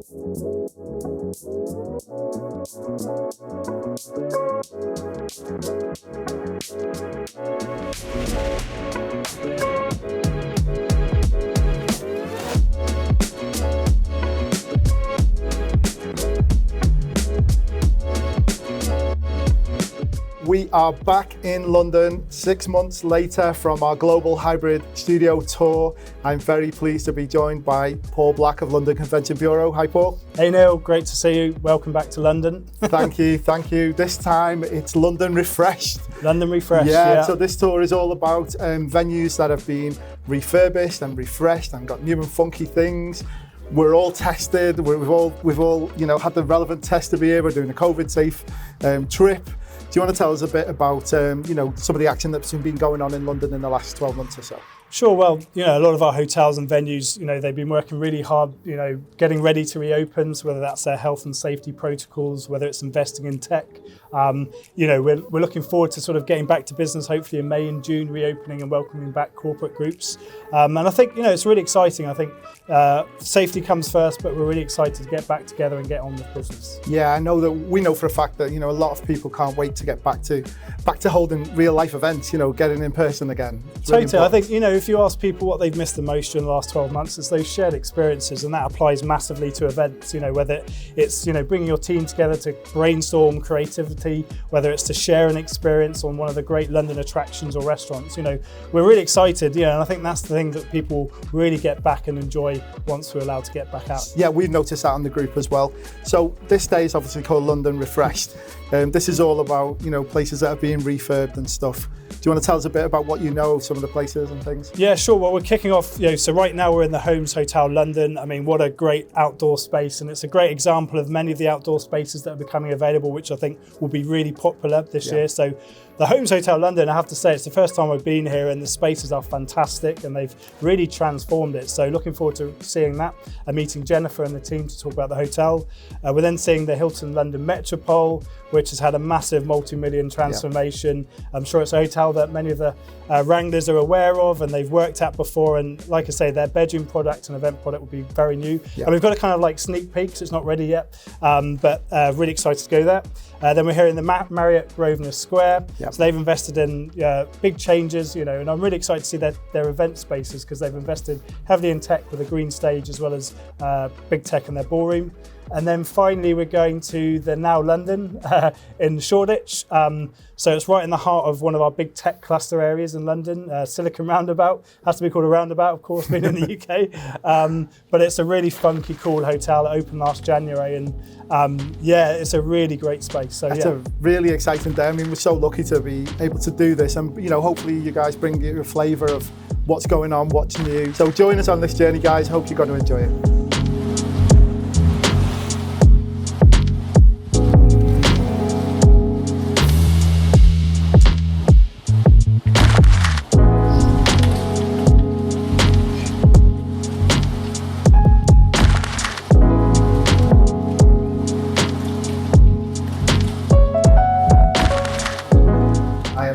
We are back in London 6 months later from our global hybrid studio tour. I'm very pleased to be joined by Paul Black of London Convention Bureau. Hi, Paul. Hey, Neil. Great to see you. Welcome back to London. Thank you. This time it's London refreshed. London refreshed, yeah. So this tour is all about venues that have been refurbished and refreshed and got new and funky things. We're all tested. We've all had the relevant tests to be here. We're doing a COVID-safe trip. Do you want to tell us a bit about some of the action that's been going on in London in the last 12 months or so? Sure. Well, a lot of our hotels and venues, they've been working really hard, getting ready to reopen. So whether that's their health and safety protocols, whether it's investing in tech, we're looking forward to sort of getting back to business, hopefully in May and June, reopening and welcoming back corporate groups. And I think, it's really exciting. I think safety comes first, but we're really excited to get back together and get on with business. Yeah, I know that we know for a fact that, a lot of people can't wait to get back to holding real life events, getting in person again. Totally. I think, if you ask people what they've missed the most during the last 12 months, it's those shared experiences, and that applies massively to events, whether it's, bringing your team together to brainstorm creativity, whether it's to share an experience on one of the great London attractions or restaurants. We're really excited, and I think that's the thing that people really get back and enjoy once we're allowed to get back out. Yeah, we've noticed that on the group as well. So this day is obviously called London Refreshed. This is all about, places that are being refurbed and stuff. Do you want to tell us a bit about what you know of some of the places and things? Yeah, sure. Well, we're kicking off, so right now we're in the Holmes Hotel London. I mean, what a great outdoor space. And it's a great example of many of the outdoor spaces that are becoming available, which I think will be really popular this year. So the Holmes Hotel London, I have to say, it's the first time I've been here and the spaces are fantastic and they've really transformed it. So looking forward to seeing that and meeting Jennifer and the team to talk about the hotel. We're then seeing the Hilton London Metropolitan, which has had a massive multi-million transformation. I'm sure it's a hotel that many of the Wranglers are aware of and they've worked at before. And like I say, their bedroom product and event product will be very new. And we've got a kind of like sneak peek, so it's not ready yet, but really excited to go there. Then we're here in the Marriott Grosvenor Square. So they've invested in big changes, and I'm really excited to see their event spaces because they've invested heavily in tech with a green stage as well as big tech in their ballroom. And then finally, we're going to the Now London in Shoreditch. So it's right in the heart of one of our big tech cluster areas in London, Silicon Roundabout. Has to be called a roundabout, of course, being in the UK. But it's a really funky, cool hotel. It opened last January. And it's a really great space. So It's a really exciting day. I mean, we're so lucky to be able to do this. And, hopefully you guys bring you a flavour of what's going on, what's new. So join us on this journey, guys. Hope you're going to enjoy it.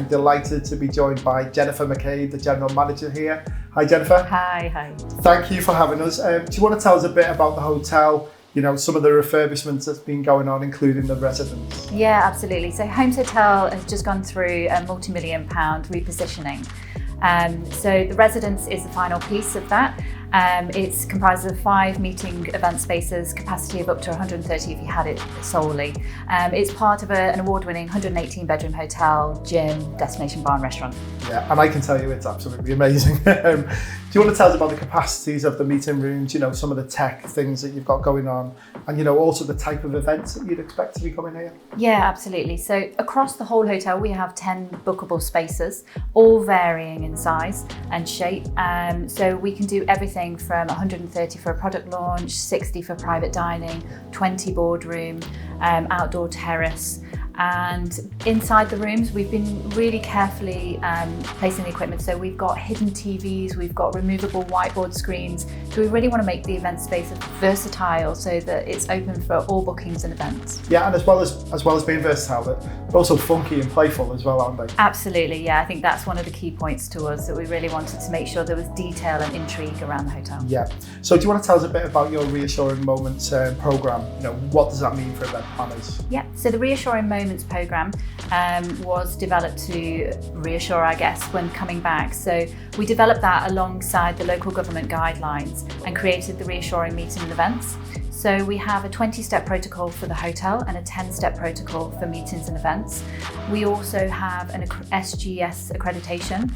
Delighted to be joined by Jennifer McCabe, the General Manager here. Hi, Jennifer. Hi. Thank you for having us. Do you want to tell us a bit about the hotel, some of the refurbishments that's been going on, including the residents? Yeah, absolutely. So Holmes Hotel has just gone through a multi-million pound repositioning. So the residence is the final piece of that. It's comprised of 5 meeting event spaces, capacity of up to 130 if you had it solely. It's part of an award-winning 118 bedroom hotel, gym, destination bar and restaurant. Yeah, and I can tell you it's absolutely amazing. Do you want to tell us about the capacities of the meeting rooms, some of the tech things that you've got going on, and also the type of events that you'd expect to be coming here? Yeah, absolutely. So across the whole hotel, we have 10 bookable spaces, all varying in size and shape. So we can do everything from 130 for a product launch, 60 for private dining, 20 boardroom, outdoor terrace. And inside the rooms, we've been really carefully placing the equipment. So we've got hidden TVs, we've got removable whiteboard screens. So we really want to make the event space versatile so that it's open for all bookings and events. Yeah, and as well as being versatile, they're also funky and playful as well, aren't they? Absolutely, yeah. I think that's one of the key points to us, that we really wanted to make sure there was detail and intrigue around the hotel. Yeah. So do you want to tell us a bit about your Reassuring Moments programme? What does that mean for event planners? Yeah, so the Reassuring Moments programme was developed to reassure our guests when coming back. So we developed that alongside the local government guidelines and created the Reassuring Meeting and Events. So we have a 20-step protocol for the hotel and a 10-step protocol for meetings and events. We also have an SGS accreditation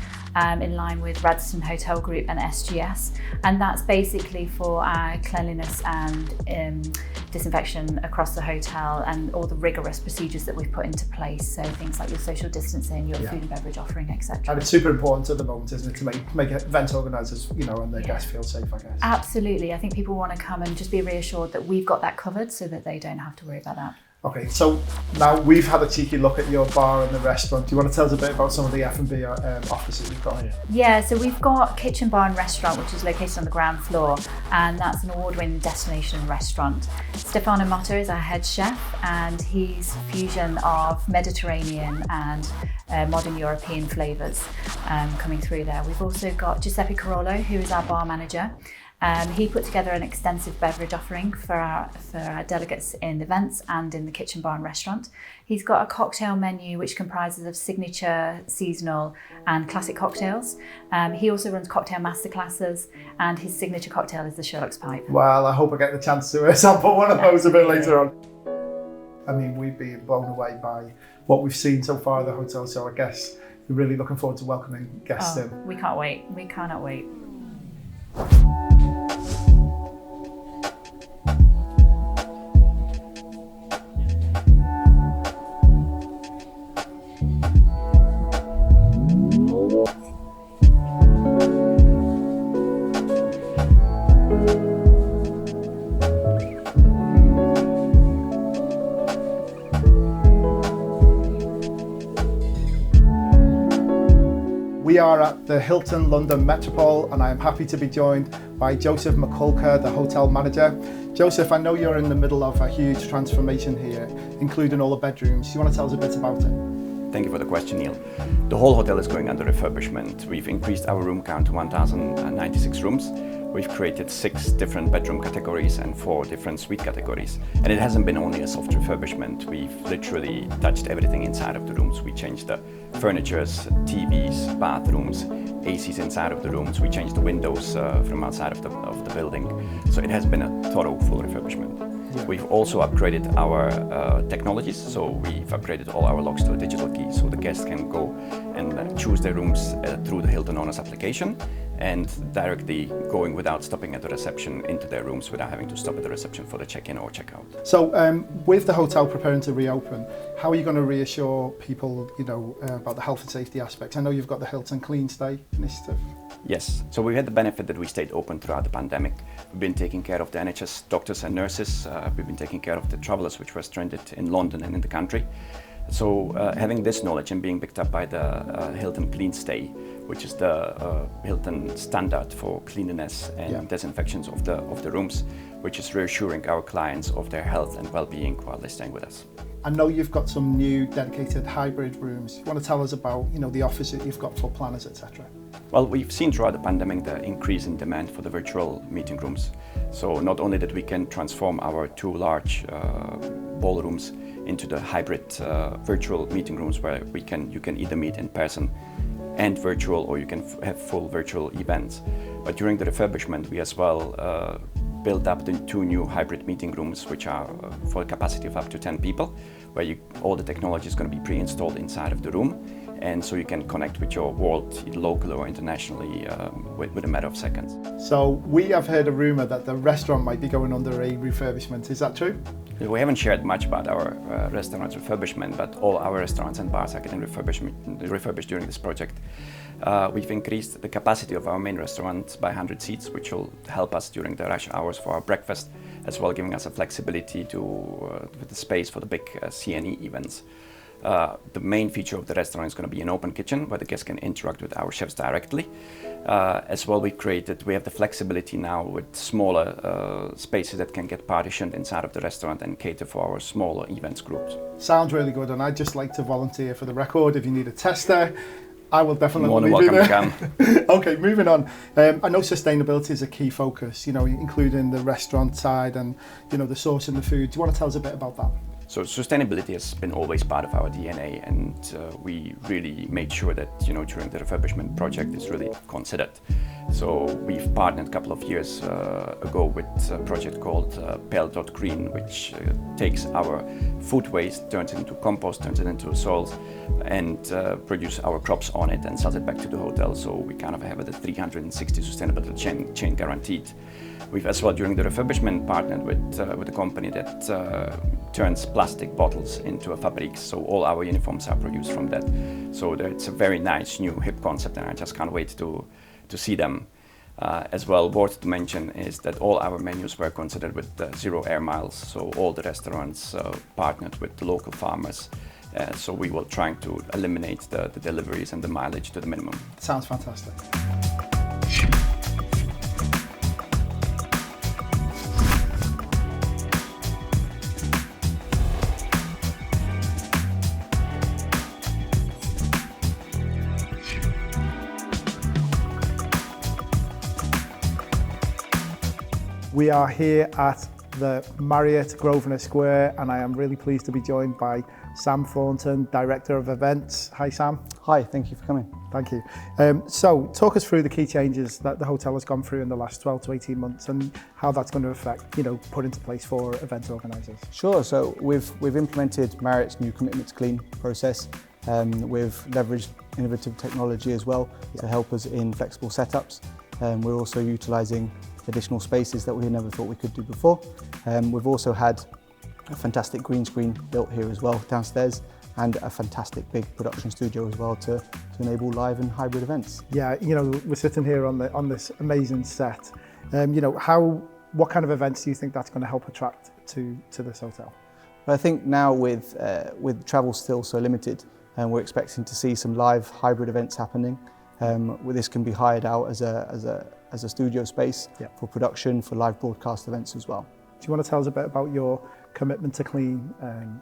in line with Radisson Hotel Group and SGS, and that's basically for our cleanliness and disinfection across the hotel and all the rigorous procedures that we've put into place. So things like your social distancing, your food and beverage offering, etc. And it's super important at the moment, isn't it, to make event organisers, and their guests feel safe, I guess. Absolutely. I think people want to come and just be reassured that we've got that covered so that they don't have to worry about that. Okay, so now we've had a cheeky look at your bar and the restaurant. Do you want to tell us a bit about some of the F&B offices you've got here? Yeah, so we've got Kitchen Bar and Restaurant, which is located on the ground floor, and that's an award-winning destination restaurant. Stefano Motta is our head chef, and he's a fusion of Mediterranean and modern European flavours coming through there. We've also got Giuseppe Carollo, who is our bar manager. He put together an extensive beverage offering for our delegates in events and in the kitchen, bar and restaurant. He's got a cocktail menu which comprises of signature, seasonal and classic cocktails. He also runs cocktail masterclasses, and his signature cocktail is the Sherlock's Pipe. Well, I hope I get the chance to sample one of those a bit later on. I mean, we've been blown away by what we've seen so far at the hotel, so I guess we're really looking forward to welcoming guests in. We can't wait. We cannot wait. We are at the Hilton London Metropole, and I am happy to be joined by Joseph McCulker, the hotel manager. Joseph, I know you're in the middle of a huge transformation here, including all the bedrooms. Do you want to tell us a bit about it? Thank you for the question, Neil. The whole hotel is going under refurbishment. We've increased our room count to 1,096 rooms. We've created 6 different bedroom categories and 4 different suite categories. And it hasn't been only a soft refurbishment. We've literally touched everything inside of the rooms. We changed the furnitures, TVs, bathrooms, ACs inside of the rooms. We changed the windows from outside of the building. So it has been a total full refurbishment. Yeah. We've also upgraded our technologies, so we've upgraded all our locks to a digital key, so the guests can go and choose their rooms through the Hilton Owners application and directly going without stopping at the reception into their rooms without having to stop at the reception for the check-in or check-out. So with the hotel preparing to reopen, how are you going to reassure people, about the health and safety aspects? I know you've got the Hilton Clean Stay initiative. Yes, so we had the benefit that we stayed open throughout the pandemic. We've been taking care of the NHS doctors and nurses. We've been taking care of the travellers which were stranded in London and in the country. So having this knowledge and being picked up by the Hilton Clean Stay, which is the Hilton standard for cleanliness and disinfections of the rooms, which is reassuring our clients of their health and well-being while they're staying with us. I know you've got some new dedicated hybrid rooms. You want to tell us about the offers that you've got for planners, etc.? Well, we've seen throughout the pandemic the increase in demand for the virtual meeting rooms. So not only that we can transform our 2 large ballrooms into the hybrid virtual meeting rooms where you can either meet in person and virtual, or you can have full virtual events. But during the refurbishment, we as well built up the 2 new hybrid meeting rooms, which are for a capacity of up to 10 people, where all the technology is going to be pre-installed inside of the room. And so you can connect with your world, locally or internationally, with a matter of seconds. So we have heard a rumour that the restaurant might be going under a refurbishment. Is that true? We haven't shared much about our restaurant refurbishment, but all our restaurants and bars are getting refurbished during this project. We've increased the capacity of our main restaurant by 100 seats, which will help us during the rush hours for our breakfast as well giving us a flexibility to with the space for the big CNE events. The main feature of the restaurant is going to be an open kitchen where the guests can interact with our chefs directly. As well, we have the flexibility now with smaller spaces that can get partitioned inside of the restaurant and cater for our smaller events groups. Sounds really good, and I'd just like to volunteer for the record. If you need a tester, I will definitely More than be welcome there. to come. Okay, moving on. I know sustainability is a key focus, including the restaurant side and, the sourcing the food. Do you want to tell us a bit about that? So sustainability has been always part of our DNA, and we really made sure that during the refurbishment project it's really considered. So we've partnered a couple of years ago with a project called Pale.Green, which takes our food waste, turns it into compost, turns it into soils, and produce our crops on it and sells it back to the hotel. So we kind of have a 360 sustainability chain guaranteed. We've as well, during the refurbishment, partnered with a company that turns plastic bottles into a fabric. So all our uniforms are produced from that. So it's a very nice, new, hip concept, and I just can't wait to see them. As well, worth to mention is that all our menus were considered with 0 air miles. So all the restaurants partnered with the local farmers. So we will try to eliminate the deliveries and the mileage to the minimum. Sounds fantastic. We are here at the Marriott Grosvenor Square, and I am really pleased to be joined by Sam Thornton, Director of Events. Hi, Sam. Hi, thank you for coming. Thank you. So talk us through the key changes that the hotel has gone through in the last 12 to 18 months and how that's going to affect, put into place for event organisers. Sure, so we've implemented Marriott's new Commitment to Clean process. We've leveraged innovative technology as well to help us in flexible setups. We're also utilising additional spaces that we never thought we could do before. We've also had a fantastic green screen built here as well downstairs, and a fantastic big production studio as well to enable live and hybrid events. Yeah, we're sitting here on this amazing set. What kind of events do you think that's going to help attract to this hotel? But I think now with travel still so limited, we're expecting to see some live hybrid events happening. Where this can be hired out as a studio space for production, for live broadcast events as well. Do you want to tell us a bit about your Commitment to Clean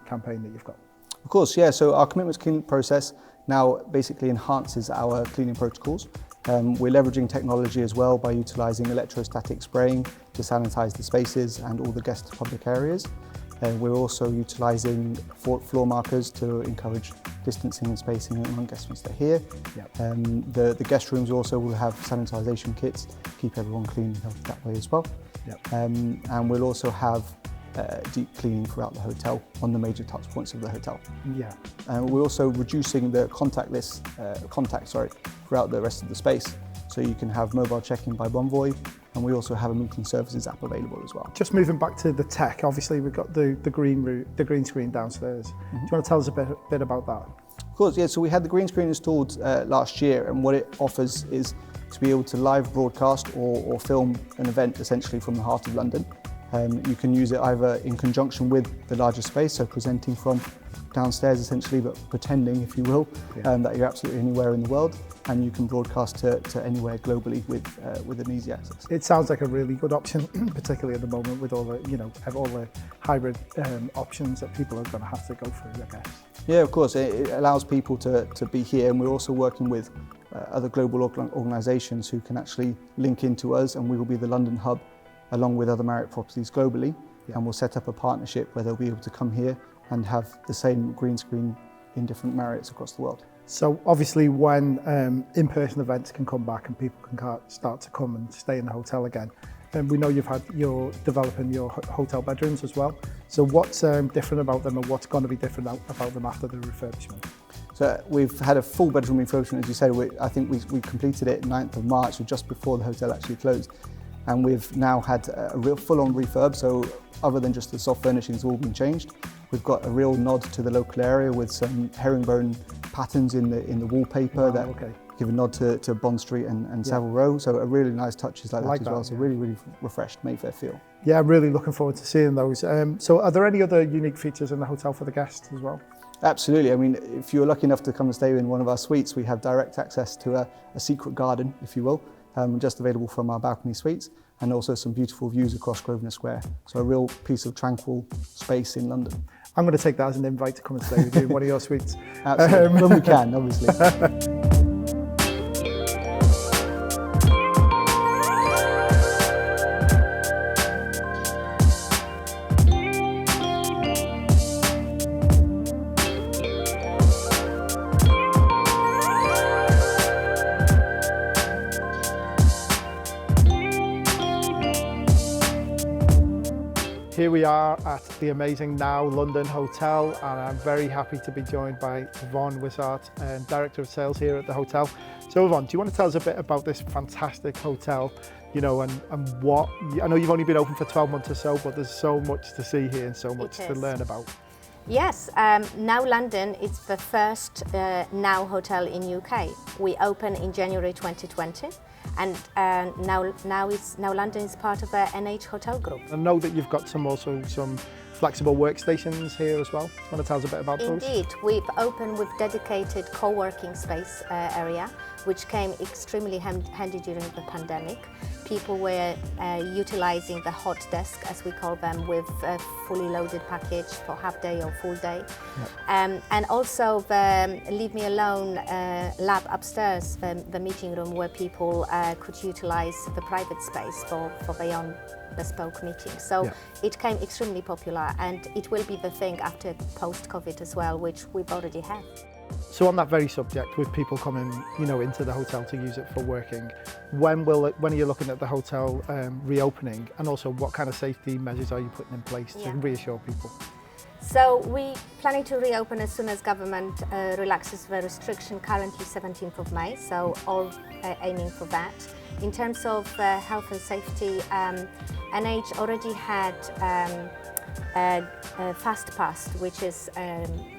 campaign that you've got? Of course, yeah. So our Commitment to Clean process now basically enhances our cleaning protocols. We're leveraging technology as well by utilising electrostatic spraying to sanitise the spaces and all the guest public areas. We're also utilising floor markers to encourage distancing and spacing among guests once they're here. Yep. The guest rooms also will have sanitisation kits to keep everyone clean and healthy that way as well. Yep. And we'll also have deep cleaning throughout the hotel on the major touch points of the hotel. Yeah. We're also reducing the contacts throughout the rest of the space. So you can have mobile check-in by Bonvoy, and we also have a meeting services app available as well. Just moving back to the tech, obviously we've got the green screen downstairs. Mm-hmm. Do you want to tell us a bit about that? Of course, yeah. So we had the green screen installed last year, and what it offers is to be able to live broadcast or film an event essentially from the heart of London. You can use it either in conjunction with the larger space, so presenting from downstairs essentially, but pretending, if you will, that you're absolutely anywhere in the world, and you can broadcast to anywhere globally with an easy access. It sounds like a really good option, particularly at the moment with all the hybrid options that people are going to have to go through, I guess. Yeah, of course. It allows people to be here, and we're also working with other global organisations who can actually link into us, and we will be the London hub along with other Marriott properties globally, and we'll set up a partnership where they'll be able to come here and have the same green screen in different Marriotts across the world. So obviously when in-person events can come back and people can start to come and stay in the hotel again, and we know you're developing your hotel bedrooms as well. So what's different about them, and what's going to be different about them after the refurbishment? So we've had a full bedroom refurbishment, as you said. I think we completed it 9th of March, so just before the hotel actually closed. And we've now had a real full-on refurb, so other than just the soft furnishings all been changed, we've got a real nod to the local area with some herringbone patterns in the wallpaper give a nod to Bond Street and Savile Row. So a really nice touches like that as well. So really, really refreshed Mayfair feel. Yeah, I'm really looking forward to seeing those. So are there any other unique features in the hotel for the guests as well? Absolutely. I mean, if you're lucky enough to come and stay in one of our suites, we have direct access to a secret garden, if you will, just available from our balcony suites, and also some beautiful views across Grosvenor Square. So a real piece of tranquil space in London. I'm going to take that as an invite to come and stay with you in one of your suites. Absolutely, when we can, obviously. Here we are at the amazing Now London Hotel, and I'm very happy to be joined by Yvonne Wishart, Director of Sales here at the hotel. So Yvonne, do you want to tell us a bit about this fantastic hotel, you know, and what, I know you've only been open for 12 months or so, but there's so much to see here and so much to learn about. Yes, Now London is the first Now hotel in UK. We opened in January 2020. And now London is part of the NH Hotel Group. I know that you've got some flexible workstations here as well. Do you want to tell us a bit about those? Indeed, we've opened with dedicated co-working space area, which came extremely handy during the pandemic. People were utilising the hot desk, as we call them, with a fully loaded package for half day or full day. Yep. And also the Leave Me Alone lab upstairs, the meeting room where people could utilise the private space for their own bespoke meetings. So yeah. It came extremely popular, and it will be the thing after post-COVID as well, which we've already had. So on that very subject, with people coming, you know, into the hotel to use it for working, when are you looking at the hotel reopening, and also what kind of safety measures are you putting in place to reassure people? So we planning to reopen as soon as government relaxes the restriction, currently 17th of May, so all aiming for that. In terms of health and safety, NH already had Fast Pass, which is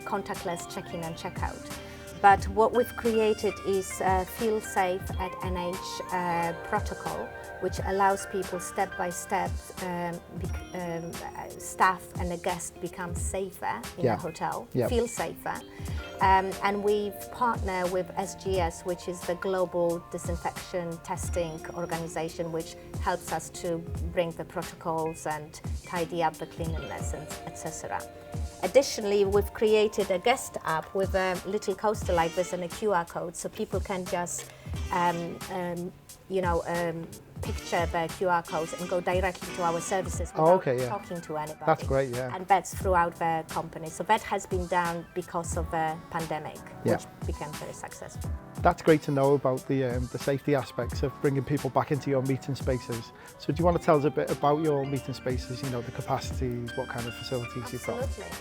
contactless check-in and check-out. But what we've created is Feel Safe at NH protocol, which allows people step by step, staff and the guest become safer in the hotel, feel safer. And we've partnered with SGS, which is the global disinfection testing organization, which helps us to bring the protocols and tidy up the cleanliness, and etc. Additionally, we've created a guest app with a little coaster like this and a QR code, so people can just picture the QR codes and go directly to our services without talking to anybody. That's great, yeah. And that's throughout the company. So that has been done because of the pandemic, which became very successful. That's great to know about the safety aspects of bringing people back into your meeting spaces. So do you want to tell us a bit about your meeting spaces, you know, the capacities, what kind of facilities you've got? Absolutely.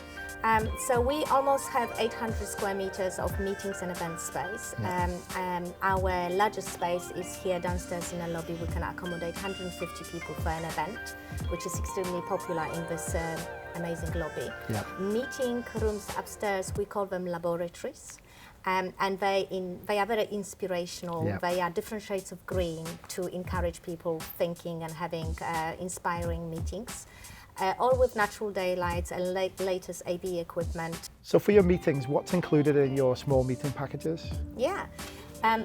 So we almost have 800 square meters of meetings and event space. Our largest space is here downstairs in the lobby. We can accommodate 150 people for an event, which is extremely popular in this amazing lobby. Meeting rooms upstairs, we call them laboratories. And they are very inspirational. They are different shades of green to encourage people thinking and having inspiring meetings. All with natural daylights and latest AV equipment. So for your meetings, what's included in your small meeting packages? Yeah,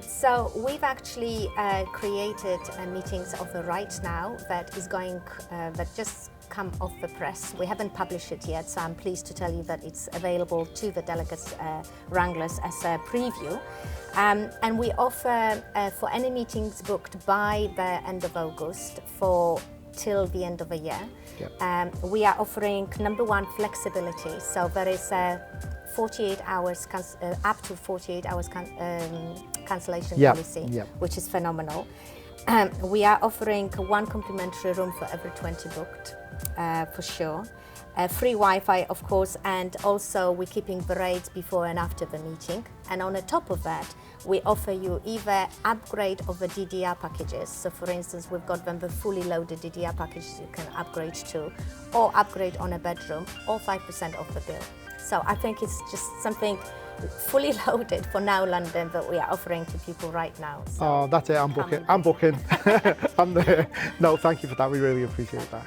so we've actually created meetings offer right now that is going, that just come off the press. We haven't published it yet, so I'm pleased to tell you that it's available to the delegates, Wranglers, as a preview. And we offer for any meetings booked by the end of August till the end of the year. We are offering, number one, flexibility. So there is 48 hours, up to 48 hours cancellation policy, which is phenomenal. We are offering one complimentary room for every 20 booked, for sure. Free Wi-Fi, of course, and also we're keeping the rates before and after the meeting. And on the top of that, we offer you either upgrade of the DDR packages. So for instance, we've got them the fully loaded DDR packages you can upgrade to, or upgrade on a bedroom, or 5% off the bill. So I think it's just something fully loaded for Now London that we are offering to people right now. So that's it, I'm booking. I'm booking. I'm there. No, thank you for that, we really appreciate that.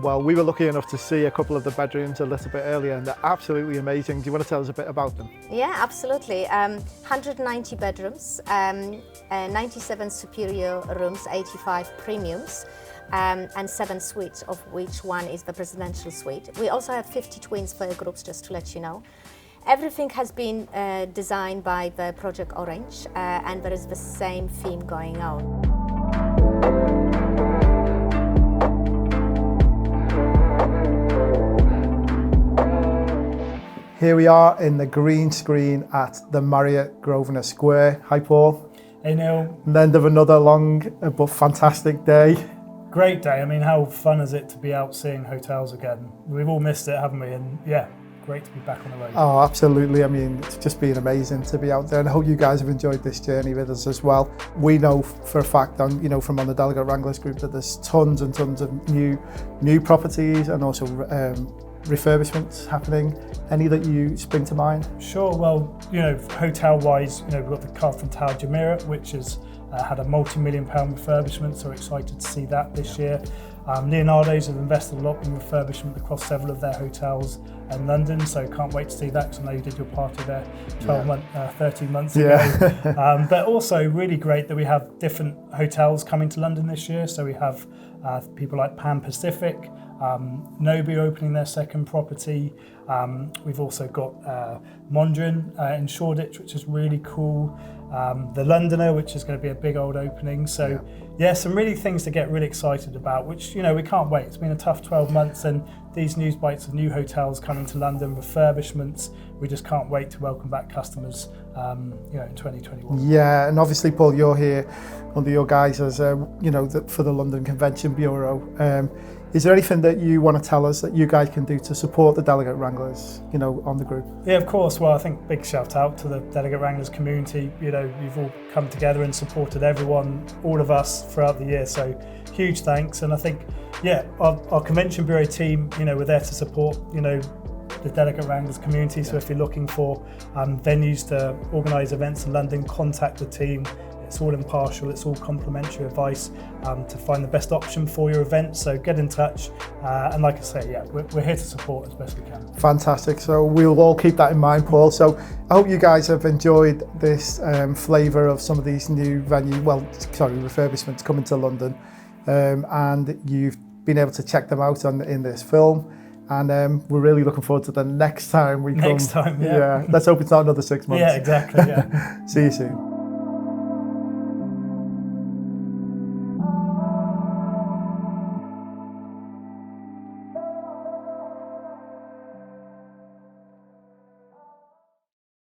Well, we were lucky enough to see a couple of the bedrooms a little bit earlier, and they're absolutely amazing. Do you want to tell us a bit about them? Yeah, absolutely. 190 bedrooms, 97 superior rooms, 85 premiums, and 7 suites, of which one is the presidential suite. We also have 50 twins for groups, just to let you know. Everything has been designed by the Project Orange, and there is the same theme going on. Here we are in the green screen at the Marriott Grosvenor Square. Hi, Paul. Hey, Neil. And end of another long but fantastic day. Great day. I mean, how fun is it to be out seeing hotels again? We've all missed it, haven't we? And yeah, great to be back on the road. Oh, absolutely. I mean, it's just been amazing to be out there, and I hope you guys have enjoyed this journey with us as well. We know for a fact, from on the Delegate Wranglers group, that there's tons and tons of new properties and also refurbishments happening. Any that you spring to mind? Sure. Well, hotel-wise, we've got the Carlton Tower Jumeirah, which has had a multi-million-pound refurbishment, so we're excited to see that this year. Leonardo's have invested a lot in refurbishment across several of their hotels in London, so can't wait to see that, because I know you did your party there 13 months ago. But also really great that we have different hotels coming to London this year. So we have people like Pan Pacific, Nobu opening their second property. We've also got Mondrian in Shoreditch, which is really cool. The Londoner, which is going to be a big old opening. So yeah, some really things to get really excited about, which we can't wait. It's been a tough 12 months, and these news bites of new hotels coming to London, refurbishments, we just can't wait to welcome back customers in 2021. Yeah, and obviously, Paul, you're here under your guise as for the London Convention Bureau. Is there anything that you want to tell us that you guys can do to support the Delegate Wranglers, on the group? Yeah, of course. Well, I think big shout out to the Delegate Wranglers community. You've all come together and supported everyone, all of us throughout the year. So huge thanks. And I think, our Convention Bureau team, we're there to support, the Delegate Wranglers community. So if you're looking for venues to organise events in London, contact the team. It's all impartial, it's all complimentary advice to find the best option for your event. So get in touch. And like I say, we're here to support as best we can. Fantastic. So we'll all keep that in mind, Paul. So I hope you guys have enjoyed this flavour of some of these new refurbishments coming to London. And you've been able to check them out in this film. And we're really looking forward to the next time we come. Next time, yeah. Let's hope it's not another 6 months. Yeah, exactly. Yeah. See you soon.